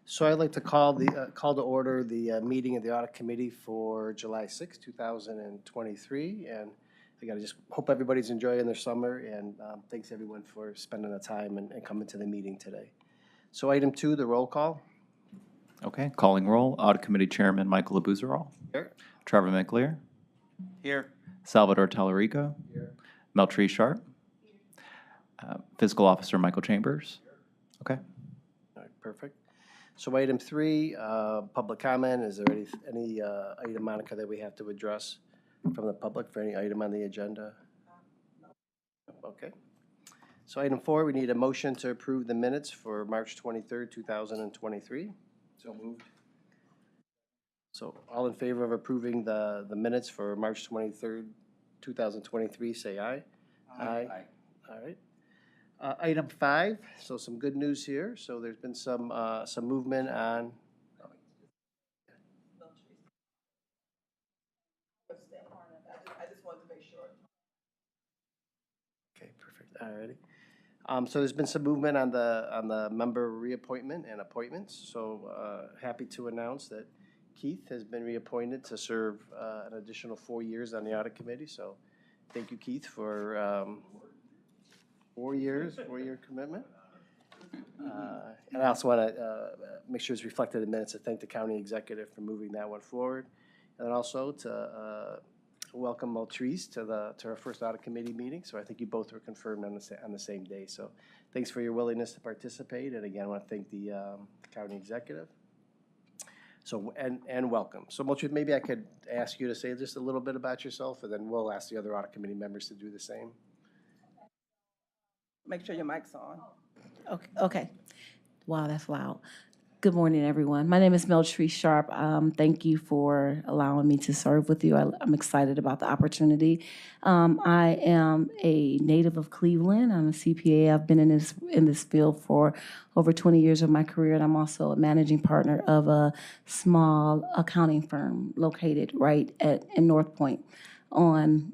So I'd like to call to order the meeting of the Audit Committee for July 6, 2023. And I just hope everybody's enjoying their summer, and thanks everyone for spending the time and coming to the meeting today. So item 2, the roll call. Okay, calling roll. Audit Committee Chairman Michael Labuzarol. Here. Trevor McLear. Here. Salvador Tallarico. Here. Meltree Sharp. Fiscal Officer Michael Chambers. Okay. All right, perfect. So item 3, public comment. Is there any item, Monica, that we have to address from the public for any item on the agenda? Okay. So item 4, we need a motion to approve the minutes for March 23rd, 2023. So moved. So all in favor of approving the minutes for March 23rd, 2023, say aye. Aye. All right. Item 5, so some good news here. So there's been some movement on. I just wanted to make sure. Okay, perfect. All righty. So there's been some movement on the member reappointment and appointments. So happy to announce that Keith has been reappointed to serve an additional 4 years on the Audit Committee. So thank you, Keith, for 4-year commitment. And I also want to make sure it's reflected in minutes to thank the county executive for moving that one forward. And then also to welcome Meltree to our first Audit Committee meeting. So I think you both were confirmed on the same day. So thanks for your willingness to participate. And again, I want to thank the county executive. So, and welcome. So Meltree, maybe I could ask you to say just a little bit about yourself, and then we'll ask the other Audit Committee members to do the same. Make sure your mic's on. Okay. Wow, that's loud. Good morning, everyone. My name is Meltree Sharp. Thank you for allowing me to serve with you. I'm excited about the opportunity. I am a native of Cleveland. I'm a CPA. I've been in this field for over 20 years of my career, and I'm also a managing partner of a small accounting firm located right in North Point on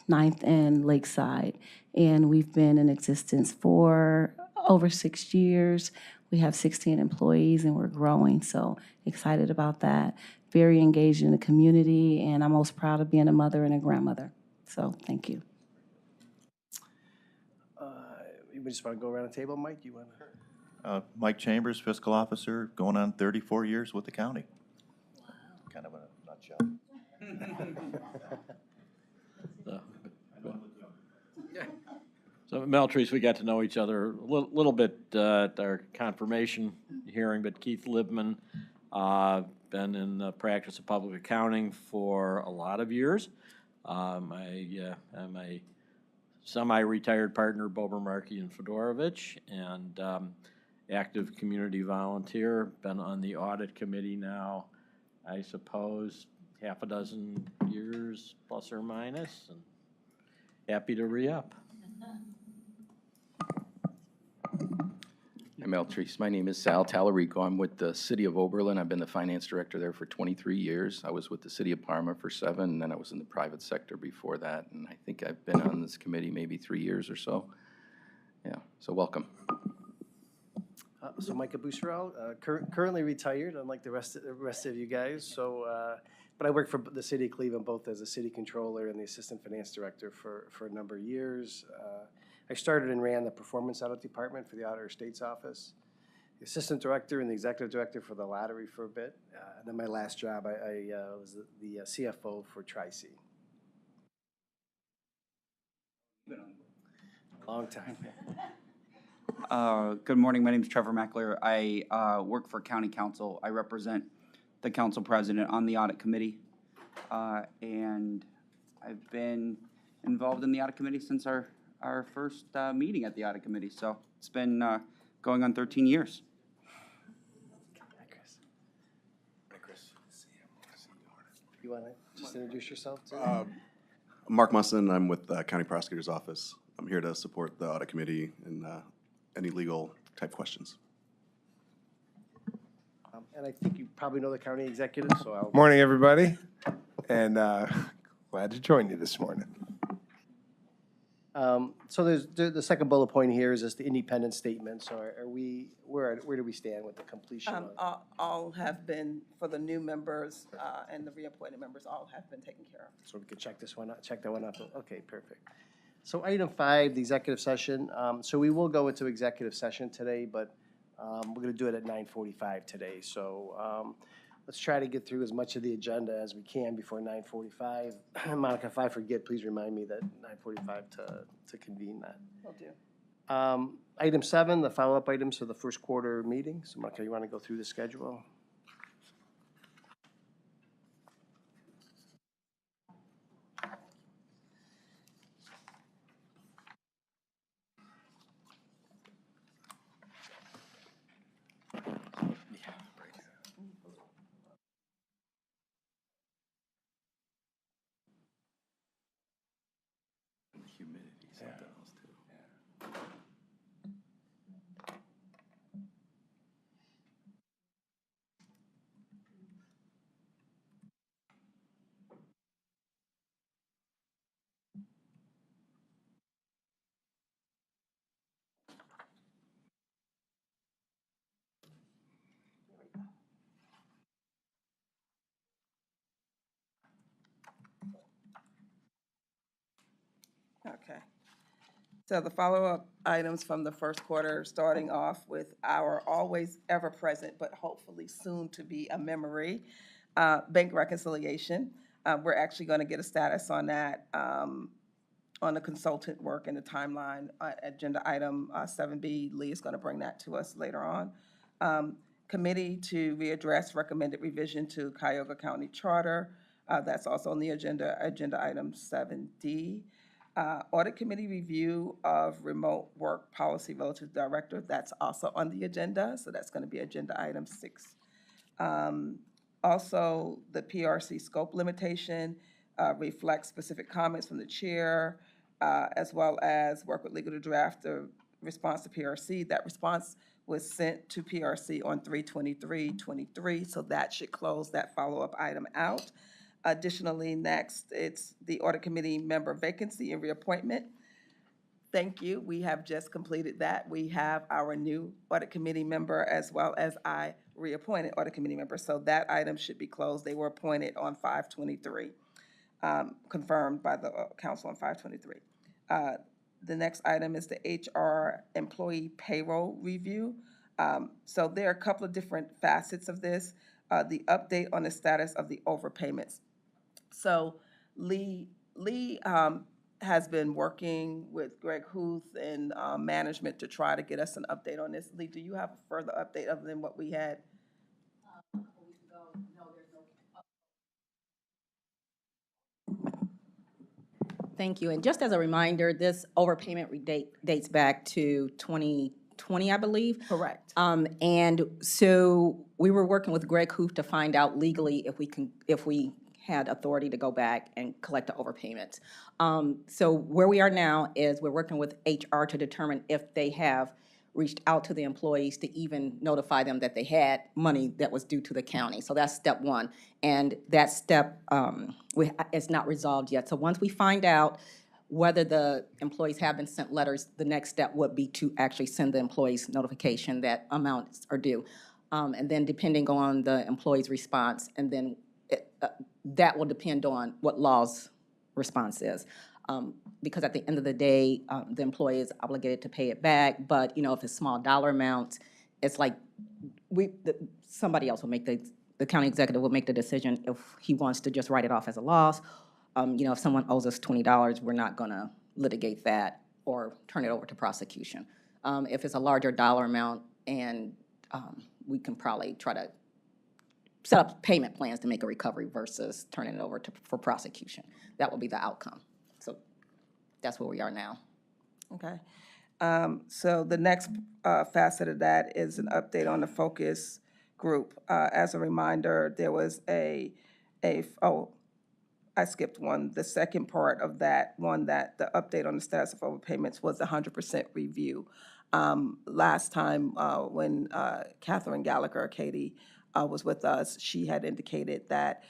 9th and Lakeside. And we've been in existence for over 6 years. We have 16 employees and we're growing, so excited about that. Very engaged in the community, and I'm most proud of being a mother and a grandmother. So thank you. We just want to go around the table, Mike? You want to? Mike Chambers, Fiscal Officer, going on 34 years with the county. Wow. Kind of a nutshell. So Meltree, we got to know each other a little bit at our confirmation hearing, but Keith Libman, been in the practice of public accounting for a lot of years. I am a semi-retired partner, Bober, Markey, and Fedorovich, and active community volunteer. Been on the Audit Committee now, I suppose, half a dozen years, plus or minus, and happy to re-up. I'm Meltree. My name is Sal Tallarico. I'm with the City of Oberlin. I've been the finance director there for 23 years. I was with the City of Parma for 7, and then I was in the private sector before that. And I think I've been on this committee maybe 3 years or so. Yeah, so welcome. So Micah Busserell, currently retired, unlike the rest of you guys. So, but I worked for the City of Cleveland both as a city controller and the assistant finance director for a number of years. I started and ran the performance audit department for the Auditor State's Office, the assistant director and the executive director for the lottery for a bit. And then my last job, I was the CFO for Tri-C. Long time. Good morning. My name is Trevor McLear. I work for County Council. I represent the council president on the Audit Committee. And I've been involved in the Audit Committee since our first meeting at the Audit Committee. So it's been going on 13 years. Hi, Chris. You want to just introduce yourself too? Mark Musson. I'm with the County Prosecutor's Office. I'm here to support the Audit Committee in any legal type questions. And I think you probably know the county executive, so I'll. Morning, everybody, and glad to join you this morning. So there's, the second bullet point here is just the independent statement. So are we, where do we stand with the completion of? All have been, for the new members and the reappointed members, all have been taken care of. So we could check this one out, check that one out. Okay, perfect. So item 5, the executive session. So we will go into executive session today, but we're going to do it at 9:45 today. So let's try to get through as much of the agenda as we can before 9:45. Monica, if I forget, please remind me that 9:45 to convene that. Will do. Item 7, the follow-up items for the first quarter meeting. So Monica, you want to go through the schedule? Humidity, something else too. Okay. So the follow-up items from the first quarter, starting off with our always ever-present, but hopefully soon to be a memory, bank reconciliation. We're actually going to get a status on that, on the consultant work and the timeline. Agenda item 7B, Lee is going to bring that to us later on. Committee to readdress recommended revision to Cuyahoga County Charter. That's also on the agenda item 7D. Audit Committee review of remote work policy relative to director, that's also on the agenda, so that's going to be agenda item 6. Also, the PRC scope limitation reflects specific comments from the chair, as well as work with legal to draft a response to PRC. That response was sent to PRC on 3/23/23, so that should close that follow-up item out. Additionally, next, it's the Audit Committee member vacancy and reappointment. Thank you. We have just completed that. We have our new Audit Committee member as well as I reappointed Audit Committee member. So that item should be closed. They were appointed on 5/23, confirmed by the council on 5/23. The next item is the HR employee payroll review. So there are a couple of different facets of this. The update on the status of the overpayments. So Lee has been working with Greg Huth and management to try to get us an update on this. Lee, do you have a further update other than what we had? Thank you. And just as a reminder, this overpayment dates back to 2020, I believe. Correct. And so we were working with Greg Huth to find out legally if we had authority to go back and collect the overpayments. So where we are now is we're working with HR to determine if they have reached out to the employees to even notify them that they had money that was due to the county. So that's step one. And that step is not resolved yet. So once we find out whether the employees have been sent letters, the next step would be to actually send the employees notification that amounts are due. And then depending on the employee's response, and then that will depend on what law's response is. Because at the end of the day, the employee is obligated to pay it back, but, you know, if it's small dollar amounts, it's like, somebody else will make the county executive will make the decision if he wants to just write it off as a loss. You know, if someone owes us $20, we're not gonna litigate that or turn it over to prosecution. If it's a larger dollar amount, and we can probably try to set up payment plans to make a recovery versus turning it over for prosecution. That will be the outcome. So that's where we are now. Okay. So the next facet of that is an update on the focus group. As a reminder, there was I skipped one. The second part of that one, that the update on the status of overpayments was 100% review. Last time when Catherine Gallagher, Katie, was with us, she had indicated that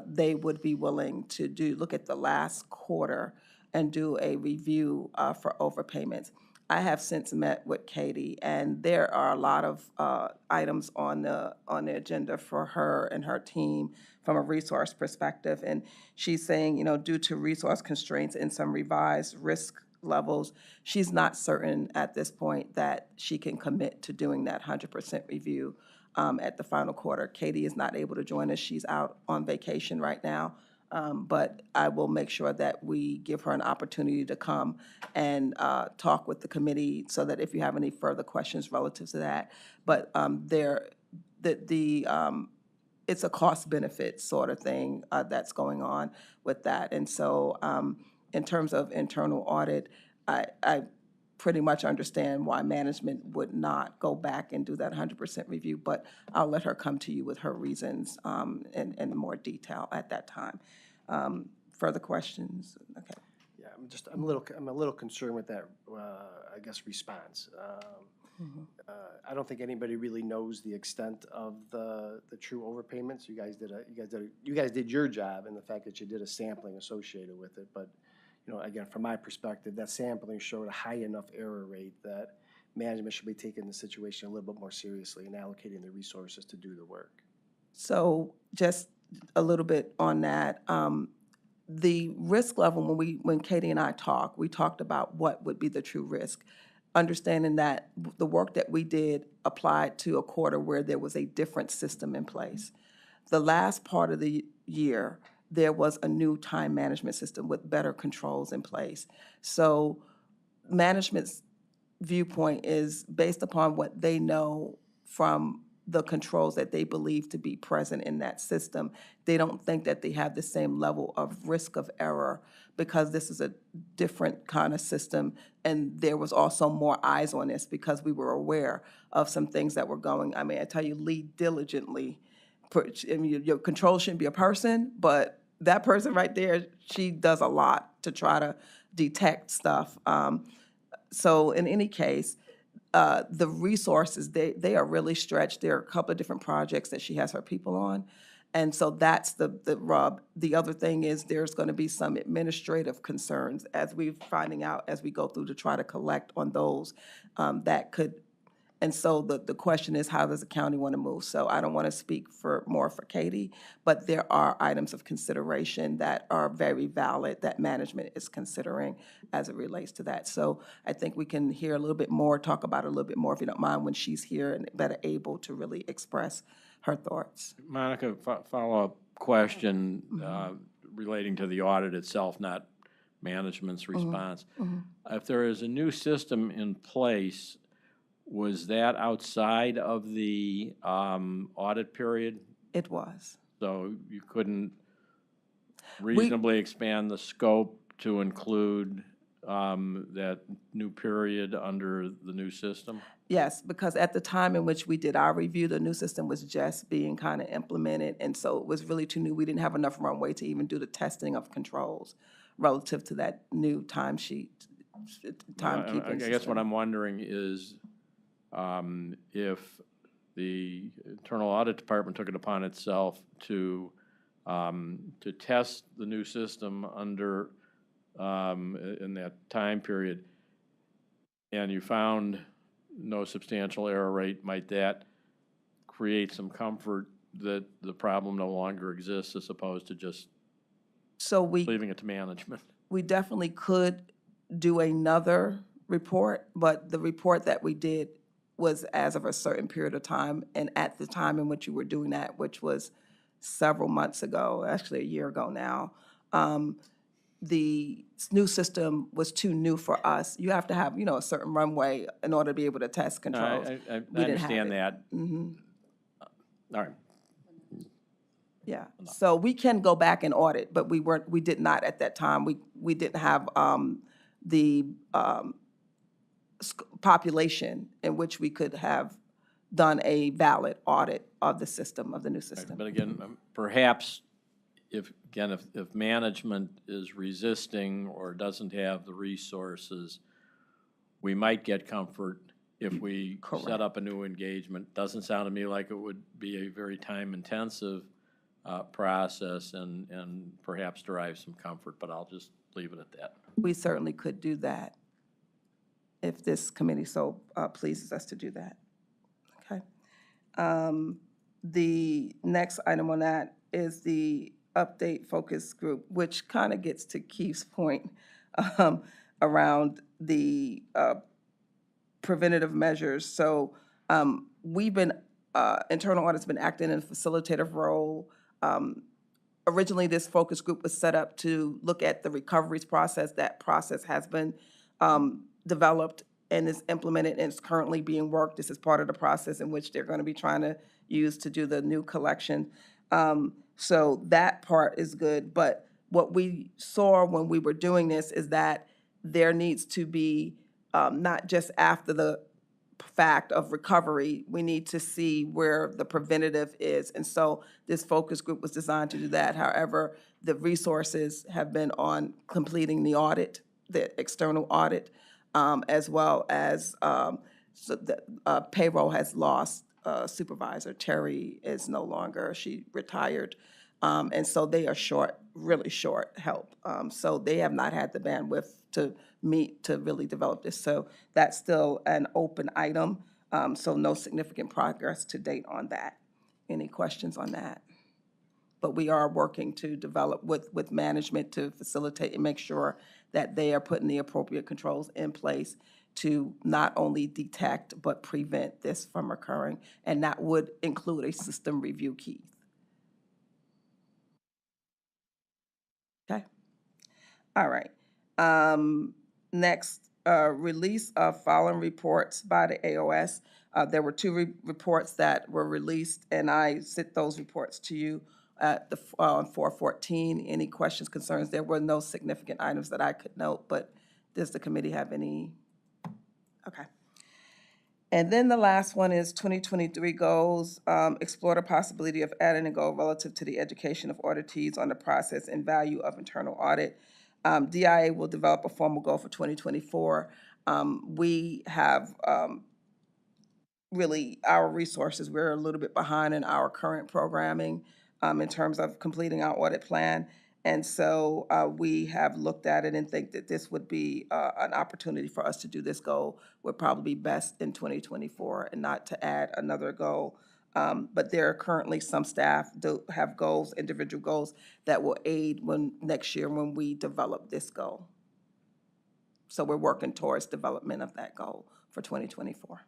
they would be willing to look at the last quarter and do a review for overpayments. I have since met with Katie, and there are a lot of items on the agenda for her and her team from a resource perspective. And she's saying, you know, due to resource constraints and some revised risk levels, she's not certain at this point that she can commit to doing that 100% review at the final quarter. Katie is not able to join us. She's out on vacation right now. But I will make sure that we give her an opportunity to come and talk with the committee so that if you have any further questions relative to that. But it's a cost-benefit sort of thing that's going on with that. And so in terms of internal audit, I pretty much understand why management would not go back and do that 100% review, but I'll let her come to you with her reasons in more detail at that time. Further questions? Okay. Yeah, I'm a little concerned with that, I guess, response. I don't think anybody really knows the extent of the true overpayments. You guys did your job in the fact that you did a sampling associated with it, but you know, again, from my perspective, that sampling showed a high enough error rate that management should be taking the situation a little bit more seriously and allocating the resources to do the work. So just a little bit on that. The risk level, when Katie and I talked, we talked about what would be the true risk, understanding that the work that we did applied to a quarter where there was a different system in place. The last part of the year, there was a new time management system with better controls in place. So management's viewpoint is based upon what they know from the controls that they believe to be present in that system. They don't think that they have the same level of risk of error because this is a different kind of system, and there was also more eyes on this because we were aware of some things that were going. I mean, I tell you, lead diligently. I mean, your control shouldn't be a person, but that person right there, she does a lot to try to detect stuff. So in any case, the resources, they are really stretched. There are a couple of different projects that she has her people on. And so that's the rub. The other thing is there's going to be some administrative concerns as we're finding out as we go through to try to collect on those that could. And so the question is, how does the county want to move? So I don't want to speak more for Katie, but there are items of consideration that are very valid that management is considering as it relates to that. So I think we can hear a little bit more, talk about it a little bit more, if you don't mind, when she's here and better able to really express her thoughts. Monica, follow-up question relating to the audit itself, not management's response. If there is a new system in place, was that outside of the audit period? It was. So you couldn't reasonably expand the scope to include that new period under the new system? Yes, because at the time in which we did our review, the new system was just being kind of implemented, and so it was really too new. We didn't have enough runway to even do the testing of controls relative to that new timekeeping system. I guess what I'm wondering is if the Internal Audit Department took it upon itself to test the new system under in that time period, and you found no substantial error rate, might that create some comfort that the problem no longer exists as opposed to just leaving it to management? We definitely could do another report, but the report that we did was as of a certain period of time, and at the time in which you were doing that, which was several months ago, actually a year ago now, the new system was too new for us. You have to have, a certain runway in order to be able to test controls. I understand that. All right. Yeah, so we can go back and audit, but we did not at that time. We didn't have the population in which we could have done a valid audit of the system, of the new system. But again, perhaps if management is resisting or doesn't have the resources, we might get comfort if we set up a new engagement. Doesn't sound to me like it would be a very time-intensive process and perhaps derive some comfort, but I'll just leave it at that. We certainly could do that if this committee so pleases us to do that. Okay. The next item on that is the update focus group, which kind of gets to Keith's point around the preventative measures. So we've been, internal audit's been acting in a facilitative role. Originally, this focus group was set up to look at the recoveries process. That process has been developed and is implemented and is currently being worked. This is part of the process in which they're going to be trying to use to do the new collection. So that part is good. But what we saw when we were doing this is that there needs to be, not just after the fact of recovery, we need to see where the preventative is. And so this focus group was designed to do that. However, the resources have been on completing the audit, the external audit, as well as so the payroll has lost supervisor. Terry is no longer, she retired. And so they are short, really short help. So they have not had the bandwidth to meet to really develop this. So that's still an open item. So no significant progress to date on that. Any questions on that? But we are working to develop with management to facilitate and make sure that they are putting the appropriate controls in place to not only detect but prevent this from occurring. And that would include a system review, Keith. Okay. All right. Next, release of following reports by the AOS. There were two reports that were released, and I sent those reports to you at the on 4/14. Any questions, concerns? There were no significant items that I could note, but does the committee have any? Okay. And then the last one is 2023 goals. Explore the possibility of adding a goal relative to the education of auditees on the process and value of internal audit. DIA will develop a formal goal for 2024. We have really our resources. We're a little bit behind in our current programming in terms of completing our audit plan. And so we have looked at it and think that this would be an opportunity for us to do this goal would probably be best in 2024 and not to add another goal. But there are currently some staff do have goals, individual goals, that will aid when next year when we develop this goal. So we're working towards development of that goal for 2024.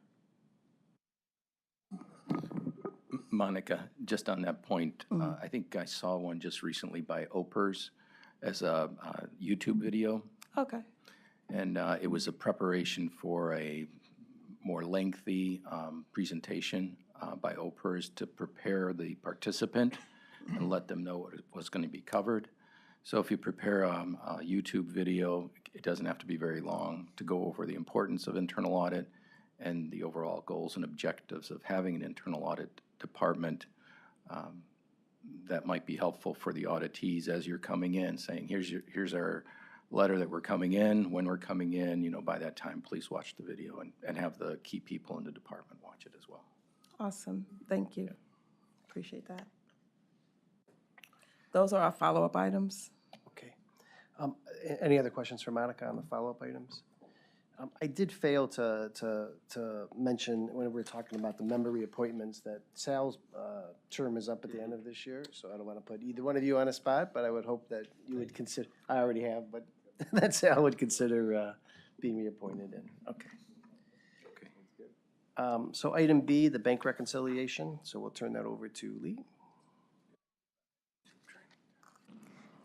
Monica, just on that point, I think I saw one just recently by OPERS as a YouTube video. Okay. And it was a preparation for a more lengthy presentation by OPERS to prepare the participant and let them know what was going to be covered. So if you prepare a YouTube video, it doesn't have to be very long to go over the importance of internal audit and the overall goals and objectives of having an internal audit department. That might be helpful for the auditees as you're coming in, saying, here's our letter that we're coming in, when we're coming in, by that time, please watch the video and have the key people in the department watch it as well. Awesome. Thank you. Appreciate that. Those are our follow-up items. Okay. Any other questions for Monica on the follow-up items? I did fail to mention when we were talking about the member reappointments that Sal's term is up at the end of this year, so I don't want to put either one of you on a spot, but I would hope that you would consider, I already have, but that Sal would consider being reappointed in. Okay. So item B, the bank reconciliation, so we'll turn that over to Lee.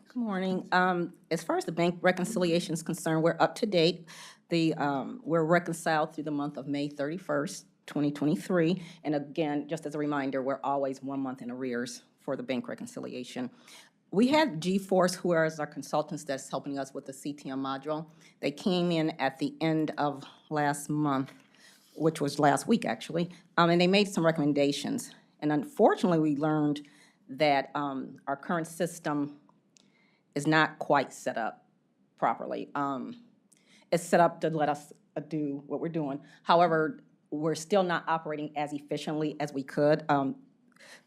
Good morning. As far as the bank reconciliation is concerned, we're up to date. We're reconciled through the month of May 31st, 2023. And again, just as a reminder, we're always 1 month in arrears for the bank reconciliation. We had GeForce, who are our consultants that's helping us with the CTM module. They came in at the end of last month, which was last week actually, and they made some recommendations. And unfortunately, we learned that our current system is not quite set up properly. It's set up to let us do what we're doing. However, we're still not operating as efficiently as we could.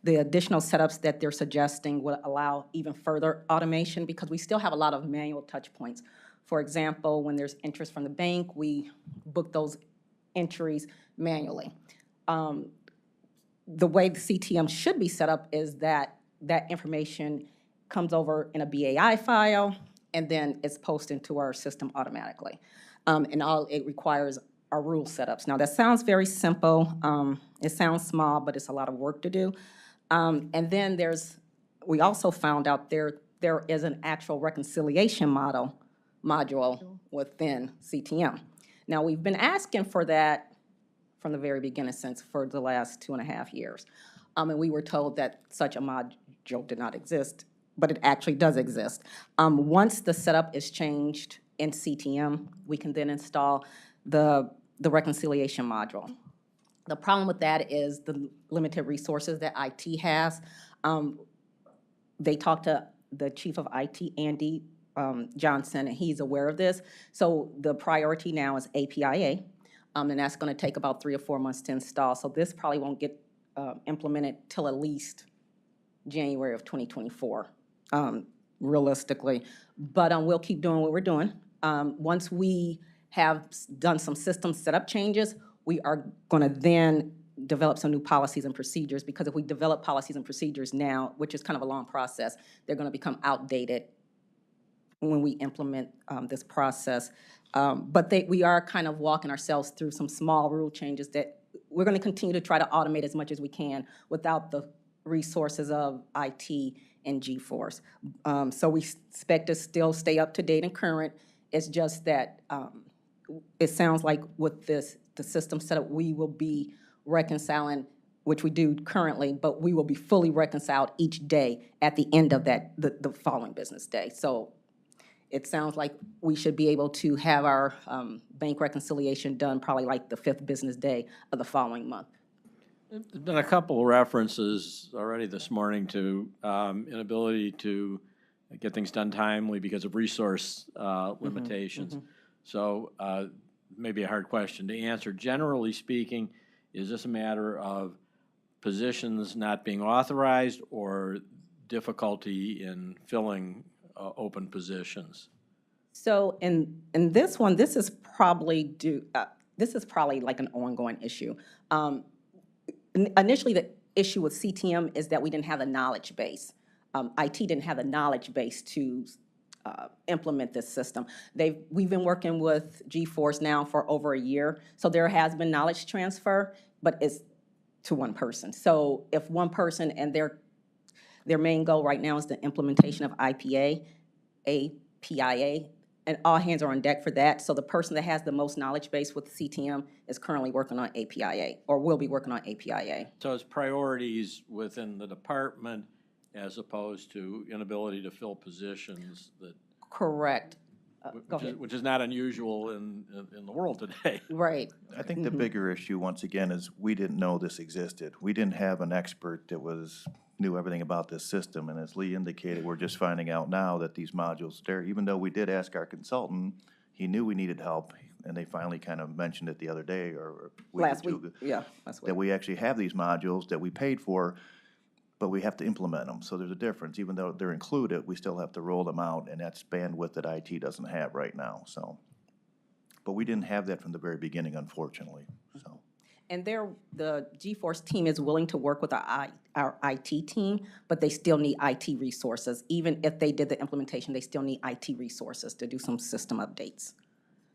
the additional setups that they're suggesting will allow even further automation because we still have a lot of manual touch points. For example, when there's interest from the bank, we book those entries manually. The way the CTM should be set up is that that information comes over in a BAI file, and then it's posted into our system automatically. And all it requires are rule setups. Now, that sounds very simple. It sounds small, but it's a lot of work to do. And then we also found out there is an actual reconciliation module within CTM. Now, we've been asking for that from the very beginning for the last 2.5 years. And we were told that such a module did not exist, but it actually does exist. Once the setup is changed in CTM, we can then install the reconciliation module. The problem with that is the limited resources that IT has. They talked to the chief of IT, Andy Johnson, and he's aware of this. So the priority now is APIA, and that's going to take about 3 or 4 months to install. So this probably won't get implemented till at least January of 2024, realistically. But we'll keep doing what we're doing. Once we have done some system setup changes, we are going to then develop some new policies and procedures, because if we develop policies and procedures now, which is kind of a long process, they're going to become outdated when we implement this process. But we are kind of walking ourselves through some small rule changes that we're going to continue to try to automate as much as we can without the resources of IT and GeForce. So we expect to still stay up to date and current. It's just that it sounds like with the system setup, we will be reconciling, which we do currently, but we will be fully reconciled each day at the end of the following business day. So it sounds like we should be able to have our bank reconciliation done probably like the 5th business day of the following month. There's been a couple of references already this morning to inability to get things done timely because of resource limitations. So maybe a hard question to answer. Generally speaking, is this a matter of positions not being authorized or difficulty in filling open positions? So in this one, this is probably like an ongoing issue. Initially, the issue with CTM is that we didn't have the knowledge base. IT didn't have the knowledge base to implement this system. We've been working with GeForce now for over a year, so there has been knowledge transfer, but it's to one person. So if one person and their main goal right now is the implementation of APIA, and all hands are on deck for that. So the person that has the most knowledge base with CTM is currently working on APIA, or will be working on APIA. So it's priorities within the department as opposed to inability to fill positions that. Correct. Go ahead. Which is not unusual in the world today. Right. I think the bigger issue, once again, is we didn't know this existed. We didn't have an expert that knew everything about this system, and as Lee indicated, we're just finding out now that these modules there, even though we did ask our consultant, he knew we needed help, and they finally kind of mentioned it the other day, or last week, that we actually have these modules that we paid for, but we have to implement them. So there's a difference. Even though they're included, we still have to roll them out, and that's bandwidth that IT doesn't have right now. So, but we didn't have that from the very beginning, unfortunately. So. And the GeForce team is willing to work with our IT team, but they still need IT resources. Even if they did the implementation, they still need IT resources to do some system updates.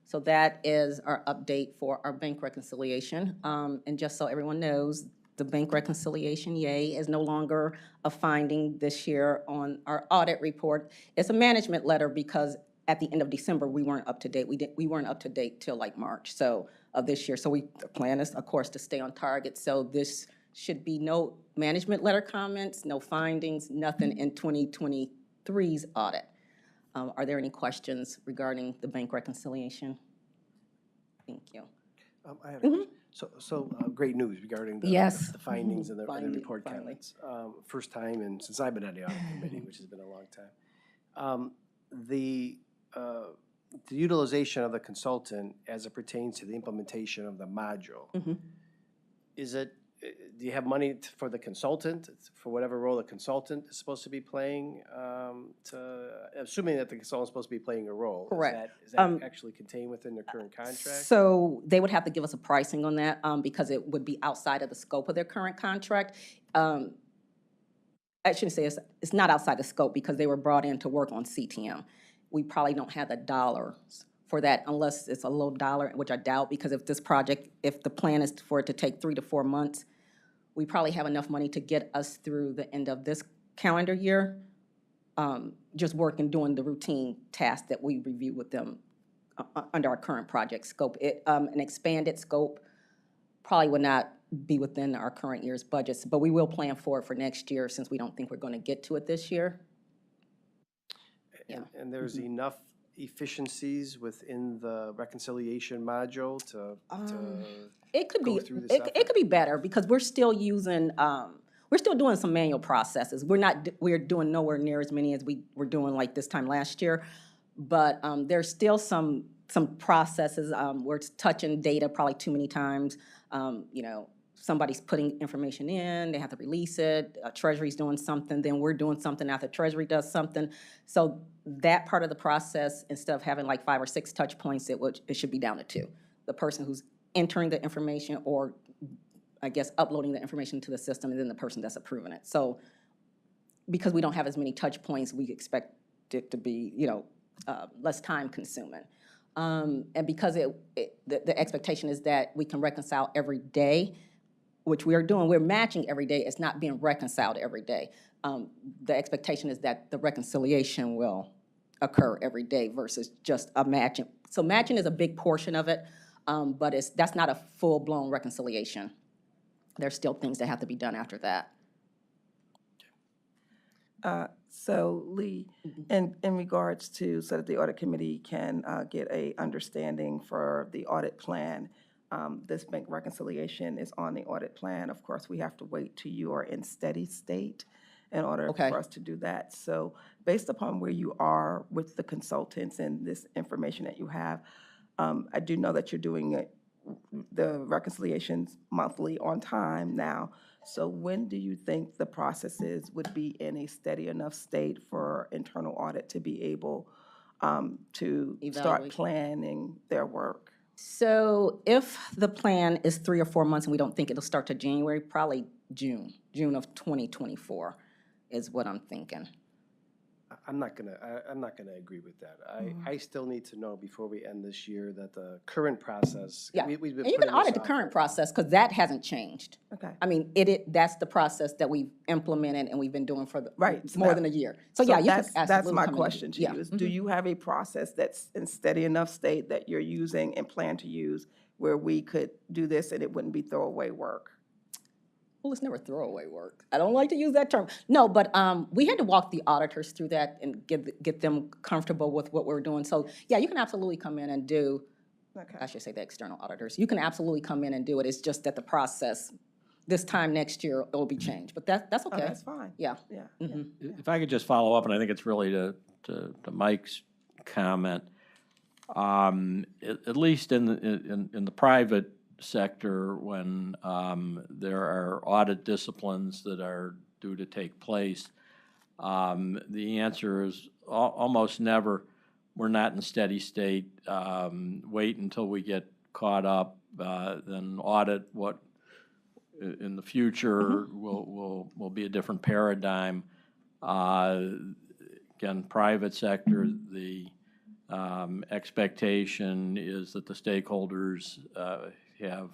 So that is our update for our bank reconciliation. And just so everyone knows, the bank reconciliation, is no longer a finding this year on our audit report. It's a management letter because at the end of December, we weren't up to date. We weren't up to date till like March of this year. So the plan is, of course, to stay on target. So this should be no management letter comments, no findings, nothing in 2023's audit. Are there any questions regarding the bank reconciliation? Thank you. I have a question. So great news regarding the findings and the report comments. First time since I've been on the audit committee, which has been a long time. The utilization of the consultant as it pertains to the implementation of the module, is it do you have money for the consultant, for whatever role the consultant is supposed to be playing? Assuming that the consultant's supposed to be playing a role. Correct. Is that actually contained within their current contract? So they would have to give us a pricing on that, because it would be outside of the scope of their current contract. I shouldn't say it's not outside the scope because they were brought in to work on CTM. We probably don't have the dollars for that unless it's a low dollar, which I doubt, because if this project, if the plan is for it to take 3 to 4 months, we probably have enough money to get us through the end of this calendar year, just working, doing the routine tasks that we review with them under our current project scope. An expanded scope probably would not be within our current year's budgets, but we will plan for it for next year since we don't think we're going to get to it this year. And there's enough efficiencies within the reconciliation module to It could go be, through this it could be better because we're still using, we're still doing some manual processes. We're doing nowhere near as many as we were doing like this time last year. But there's still some processes where it's touching data probably too many times. Somebody's putting information in, they have to release it, Treasury's doing something, then we're doing something after Treasury does something. So that part of the process, instead of having like 5 or 6 touch points, it should be down to 2. The person who's entering the information or, I guess, uploading the information to the system, and then the person that's approving it. So because we don't have as many touch points, we expect it to be, less time consuming. And because the expectation is that we can reconcile every day, which we are doing, we're matching every day, it's not being reconciled every day. The expectation is that the reconciliation will occur every day versus just a matching. So matching is a big portion of it, but that's not a full-blown reconciliation. There's still things that have to be done after that. So Lee, in regards to, so that the audit committee can get a understanding for the audit plan, this bank reconciliation is on the audit plan. Of course, we have to wait till you are in steady state in order for us to do that. So based upon where you are with the consultants and this information that you have, I do know that you're doing the reconciliations monthly on time now. So when do you think the processes would be in a steady enough state for internal audit to be able to start planning their work? So if the plan is 3 or 4 months and we don't think it'll start to January, probably June of 2024 is what I'm thinking. I'm not gonna agree with that. I still need to know before we end this year that the current process. Yeah, we've been and you can putting this audit the off current process because that hasn't changed. Okay. I mean, that's the process that we've implemented and we've been doing for so more that- than a year. So yeah, you can absolutely that's my come in and question to do- you, is do you have a process that's in steady enough state that you're using and plan to use where we could do this and it wouldn't be throwaway work? Well, it's never throwaway work. I don't like to use that term. No, but we had to walk the auditors through that and get them comfortable with what we're doing. So yeah, you can absolutely come in and do, I should say the external auditors, you can absolutely come in and do it. It's just that the process, this time next year, it'll be changed. But that's okay. Oh, that's fine. Yeah. Yeah. If I could just follow up, and I think it's really to Mike's comment, at least in the private sector, when there are audit disciplines that are due to take place, the answer is almost never, we're not in steady state, wait until we get caught up, then audit what in the future will be a different paradigm. Again, private sector, the expectation is that the stakeholders have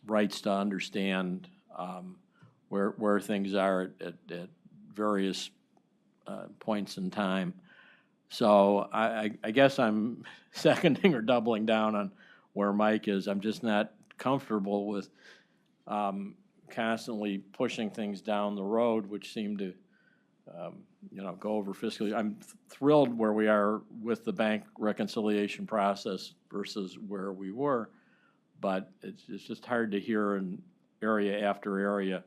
rights to understand where things are at various points in time. So I guess I'm seconding or doubling down on where Mike is. I'm just not comfortable with constantly pushing things down the road, which seem to go over fiscally. I'm thrilled where we are with the bank reconciliation process versus where we were, but it's just hard to hear in area after area,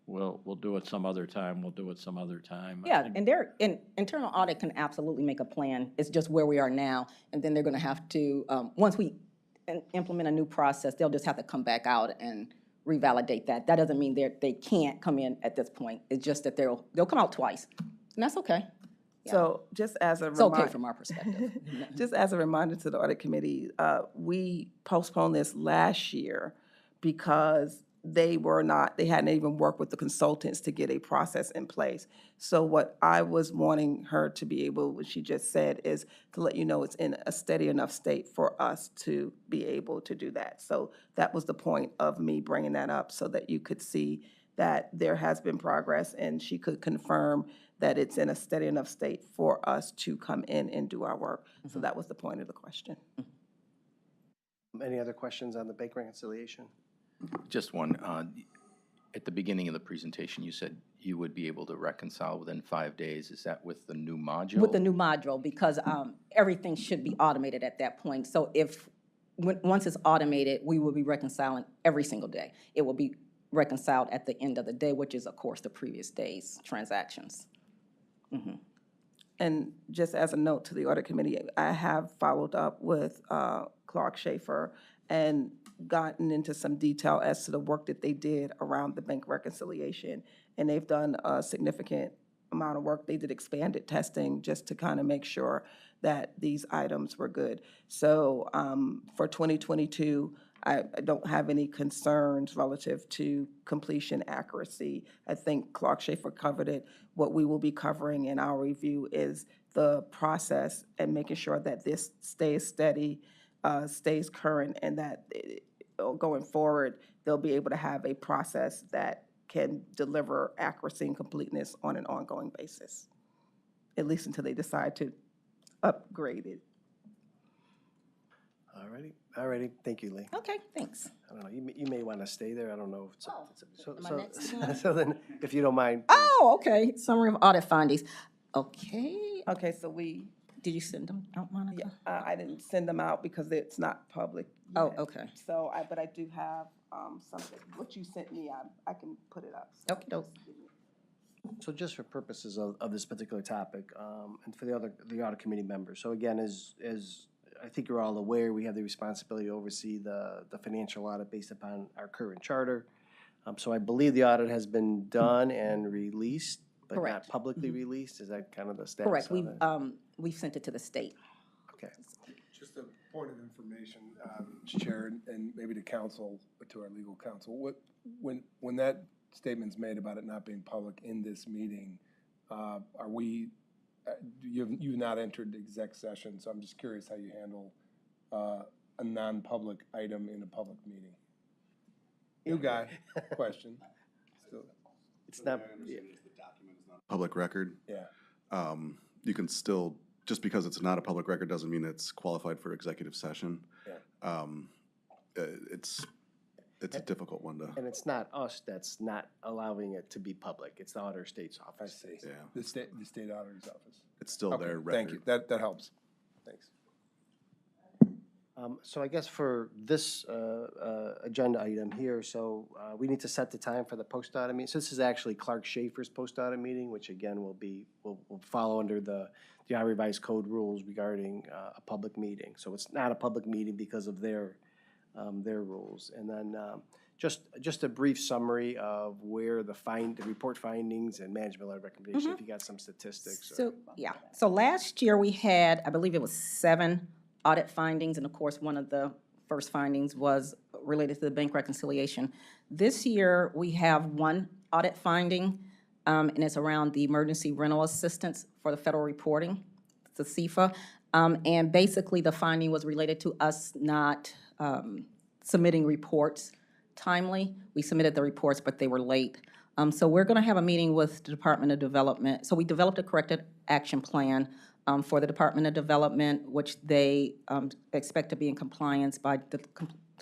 we'll do it some other time, we'll do it some other time. Yeah, and internal audit can absolutely make a plan. It's just where we are now, and then they're going to have to, once we implement a new process, they'll just have to come back out and revalidate that. That doesn't mean they can't come in at this point. It's just that they'll come out twice, and that's okay. So just as a It's okay reminder, from our perspective. just as a reminder to the audit committee, we postponed this last year because they hadn't even worked with the consultants to get a process in place. So what I was wanting her to be able, what she just said, is to let you know it's in a steady enough state for us to be able to do that. So that was the point of me bringing that up, so that you could see that there has been progress, and she could confirm that it's in a steady enough state for us to come in and do our work. So that was the point of the question. Any other questions on the bank reconciliation? Just one. At the beginning of the presentation, you said you would be able to reconcile within 5 days. Is that with the new module? With the new module, because everything should be automated at that point. So once it's automated, we will be reconciling every single day. It will be reconciled at the end of the day, which is, of course, the previous day's transactions. And just as a note to the audit committee, I have followed up with Clark Schaefer and gotten into some detail as to the work that they did around the bank reconciliation. And they've done a significant amount of work. They did expanded testing just to kind of make sure that these items were good. So for 2022, I don't have any concerns relative to completion accuracy. I think Clark Schaefer covered it. What we will be covering in our review is the process and making sure that this stays steady, stays current, and that going forward, they'll be able to have a process that can deliver accuracy and completeness on an ongoing basis, at least until they decide to upgrade it. All righty, thank you, Lee. Okay, thanks. I don't know, you may want to stay there, I don't know. If it's- Oh, so- am I so- next one? So then, if you don't mind. Oh, okay. Summary of audit findings. Okay. Okay, so Did you send them out, Monica? I didn't send them out because it's not public Oh, yet. okay. So but I do have something, what you sent me, I can put it up. So Okey-doke. So just for purposes of this particular topic, and for the audit committee members, so again, as I think you're all aware, we have the responsibility to oversee the financial audit based upon our current charter. So I believe the audit has been done and released, but not Correct. publicly released, is that kind of the status Correct. of it? We've sent it to the state. Okay, Just a point of information, Mr. Chair, and maybe to council, to our legal counsel, when that statement's made about it not being public in this meeting, are we, you've not entered exec session, so I'm just curious how you handle a non-public item in a public meeting. New guy, question. Still, it's not, Public record. yeah. You can still, just because it's not a public record doesn't mean it's qualified for executive session. Yeah. It's a difficult one to, and it's not us that's not allowing it to be public, it's the auditor state's I office. see. yeah, The state auditor's office. it's still Okay, their record. thank you. That helps. Thanks. So I guess for this agenda item here, so we need to set the time for the post-audit meeting. So this is actually Clark Schaefer's post-audit meeting, which again will follow under the revised code rules regarding a public meeting. So it's not a public meeting because of their rules. And then just a brief summary of where the report findings and management letter recommendation, if you got some statistics. So, yeah. So last year we had, I believe it was 7 audit findings, and of course, one of the first findings was related to the bank reconciliation. This year, we have 1 audit finding, and it's around the emergency rental assistance for the federal reporting, the CFA. And basically, the finding was related to us not submitting reports timely. We submitted the reports, but they were late. So we're going to have a meeting with the Department of Development. So we developed a corrective action plan for the Department of Development, which they expect to be in compliance by the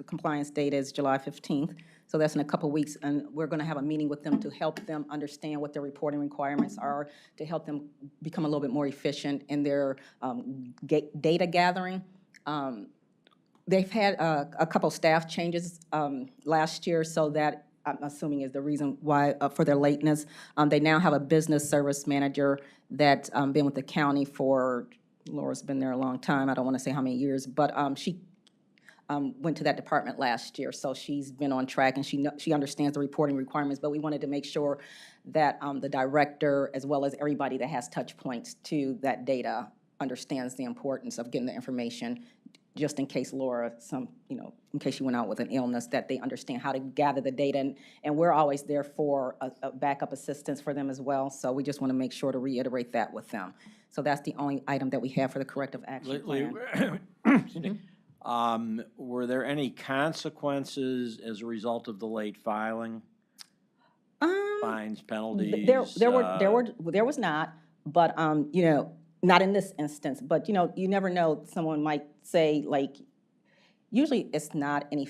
compliance date is July 15th. So that's in a couple weeks, and we're going to have a meeting with them to help them understand what their reporting requirements are, to help them become a little bit more efficient in their data gathering. They've had a couple staff changes last year, so that I'm assuming is the reason why for their lateness. They now have a business service manager that's been with the county for, Laura's been there a long time, I don't want to say how many years, but she went to that department last year, so she's been on track and she understands the reporting requirements, but we wanted to make sure that the director, as well as everybody that has touch points to that data, understands the importance of getting the information, just in case Laura, in case she went out with an illness, that they understand how to gather the data. And we're always there for a backup assistance for them as well, so we just want to make sure to reiterate that with them. So that's the only item that we have for the corrective action plan. Excuse me. Were there any consequences as a result of the late filing? Fines, penalties? There was not, but, not in this instance, but, you never know, someone might say, like, usually it's not any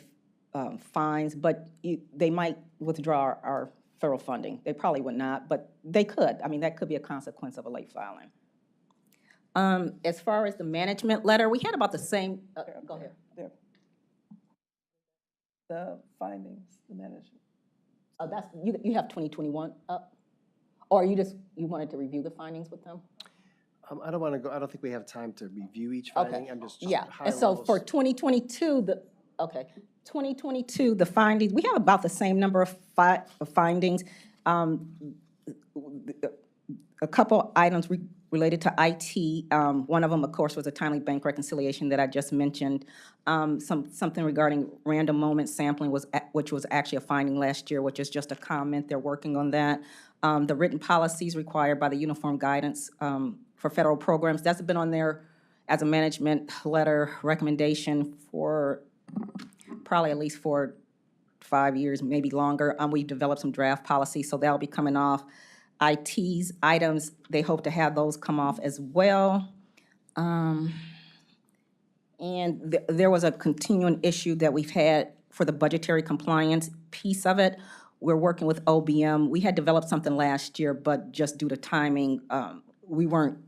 fines, but they might withdraw our federal funding. They probably would not, but they could. I mean, that could be a consequence of a late filing. As far as the management letter, we had about the same, go ahead. There. The findings, the management. That's, you have 2021 up? Or you wanted to review the findings with them? I don't want to go, I don't think we have time to review each finding. Okay. I'm just Yeah, high and so levels. for 2022, 2022, the findings, we have about the same number of findings. A couple items related to IT. One of them, of course, was a timely bank reconciliation that I just mentioned. Something regarding random moment sampling, which was actually a finding last year, which is just a comment. They're working on that. The written policies required by the Uniform Guidance for federal programs, that's been on there as a management letter recommendation for probably at least 4 or 5 years, maybe longer. We've developed some draft policies, so that'll be coming off. IT's items, they hope to have those come off as well. And there was a continuing issue that we've had for the budgetary compliance piece of it. We're working with OBM. We had developed something last year, but just due to timing, we weren't,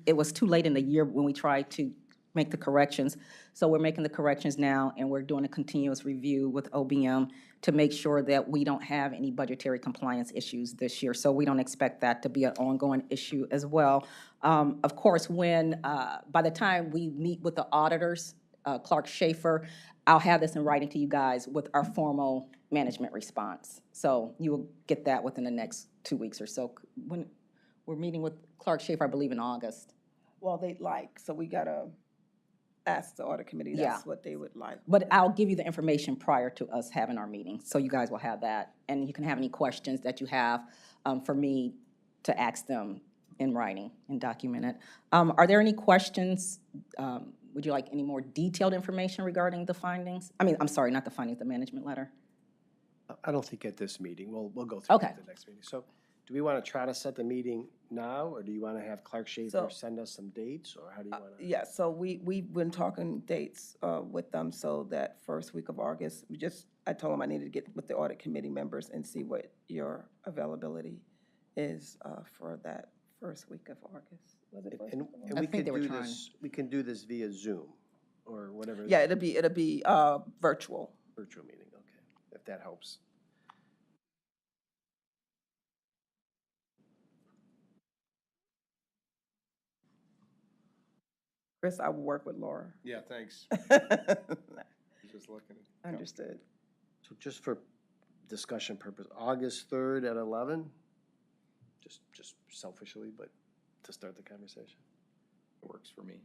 it was too late in the year when we tried to make the corrections. So we're making the corrections now, and we're doing a continuous review with OBM to make sure that we don't have any budgetary compliance issues this year. So we don't expect that to be an ongoing issue as well. Of course, by the time we meet with the auditors, Clark Schaefer, I'll have this in writing to you guys with our formal management response. So you will get that within the next 2 weeks or so. When we're meeting with Clark Schaefer, I believe in August. Well, they'd like, so we gotta ask the audit committee, that's what they would like. But I'll give you the information prior to us having our meeting, so you guys will have that. And you can have any questions that you have for me to ask them in writing and document it. Are there any questions? Would you like any more detailed information regarding the findings? I mean, I'm sorry, not the findings, the management letter. I don't think at this meeting. We'll go through it Okay. at the next meeting. So do we want to try to set the meeting now, or do you want to have Clark Schaefer So- send us some dates, or how do you want to? Yeah, so we've been talking dates with them, so that first week of August, I told them I needed to get with the audit committee members and see what your availability is for that first week of August. Was it first And week of August? and I we think can they were do trying. this, we can do this via Zoom, or whatever. Yeah, it'll be virtual. Virtual meeting, okay, if that helps. Chris, I will work with Laura. Yeah, thanks. Just looking. Understood. So just for discussion purpose, August 3rd at 11? Just selfishly, but to start the conversation. It works for me.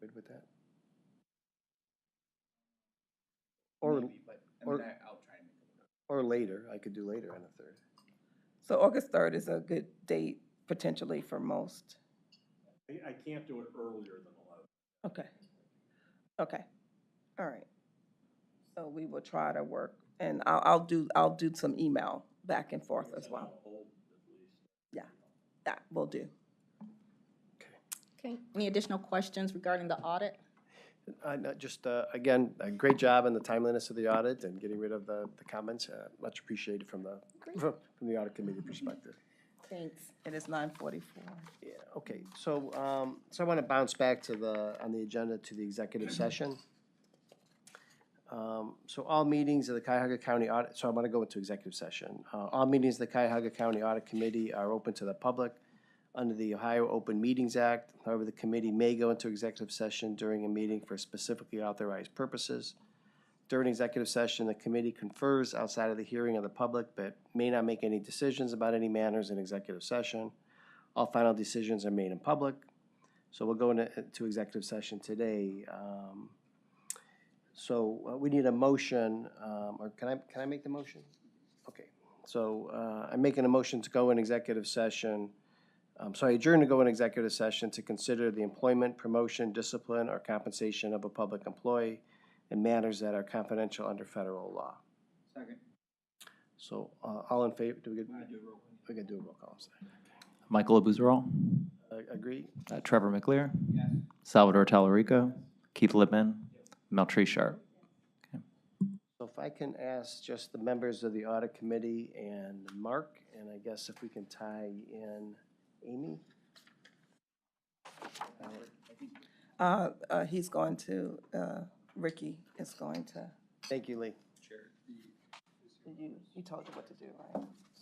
Good with that? Or, or later, I could do later on the 3rd. So August 3rd is a good date potentially for most. I can't do it earlier than 11. Okay. Okay. All right. So we will try to work, and I'll do some email back and forth as well. Yeah, that will do. Okay, any additional questions regarding the audit? No, just, again, a great job in the timeliness of the audit and getting rid of the comments. Much appreciated from the audit committee perspective. Thanks. It is 9:44. Yeah, okay, so, so I want to bounce back to on the agenda to the executive session. So all meetings of the Cuyahoga County Audit, so I'm going to go into executive session. All meetings of the Cuyahoga County Audit Committee are open to the public under the Ohio Open Meetings Act. However, the committee may go into executive session during a meeting for specifically authorized purposes. During executive session, the committee confers outside of the hearing of the public, but may not make any decisions about any matters in executive session. All final decisions are made in public. So we'll go into executive session today. So we need a motion, or can I make the motion? Okay, so I'm making a motion to go in executive session, adjourn to go in executive session to consider the employment, promotion, discipline, or compensation of a public employee in matters that are confidential under federal law. Second. So all in favor, we gotta do a roll call. Michael Abuzaral, Agree? Trevor McClear, Salvador Talarico, Keith Lippman, Mel Tree Sharp. So if I can ask just the members of the audit committee and Mark, and I guess if we can tie in Amy? He's going to, Ricky is going to, Thank you, Lee. you told you what to do, right?